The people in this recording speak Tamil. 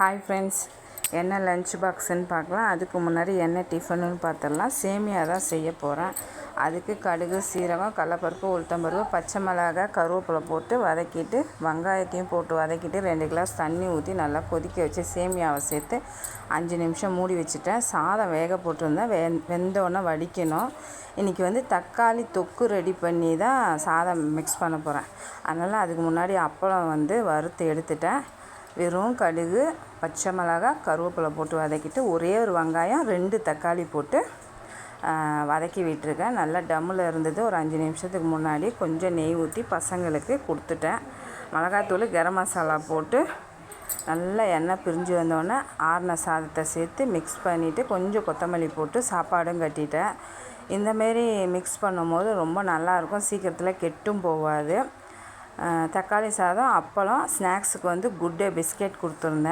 ஹாய் ஃப்ரெண்ட்ஸ், என்ன லஞ்ச் பாக்ஸுன்னு பார்க்கலாம். அதுக்கு முன்னாடி என்ன டிஃபனுன்னு பார்த்துடலாம். சேமியா தான் செய்ய போகிறேன். அதுக்கு கடுகு, சீரகம், கடலப்பருப்பு, உளுத்தம்பருப்பு, பச்சை மிளகாய், கருவேப்பிலை போட்டு வதக்கிட்டு, வெங்காயத்தையும் போட்டு வதக்கிட்டு 2 கிளாஸ் தண்ணி ஊற்றி நல்லா கொதிக்க வச்சு சேமியாவை சேர்த்து 5 நிமிஷம் மூடி வச்சுட்டேன். சாதம் வேக போட்டிருந்தேன். வெந்தோடனே வடிக்கணும். இன்றைக்கி தக்காளி தொக்கு ரெடி பண்ணி தான் சாதம் மிக்ஸ் பண்ண போகிறேன். அதனால் அதுக்கு முன்னாடி அப்பளம் வறுத்து எடுத்துட்டேன். வெறும் கடுகு, பச்சை மிளகாய், கருவேப்பிலை போட்டு வதக்கிட்டு ஒரே ஒரு வெங்காயம் 2 தக்காளி போட்டு வதக்கி விட்டுருக்கேன். நல்லா டம்மில் இருந்தது. ஒரு 5 நிமிஷத்துக்கு முன்னாடி கொஞ்சம் நெய் ஊற்றி பசங்களுக்கு கொடுத்துட்டேன். மிளகாத்தூள், கரம் மசாலா போட்டு நல்லா எண்ணெய் பிரிஞ்சு வந்தோடனே ஆறின சாதத்தை சேர்த்து மிக்ஸ் பண்ணிவிட்டு கொஞ்சம் கொத்தமல்லி போட்டு சாப்பாடும் கட்டிட்டேன். இந்தமாரி மிக்ஸ் பண்ணும்போது ரொம்ப நல்லாயிருக்கும். சீக்கிரத்தில் கெட்டும் போகாது. தக்காளி சாதம், அப்பளம், ஸ்நாக்ஸுக்கு குட் டே பிஸ்கெட் கொடுத்துருந்தேன்.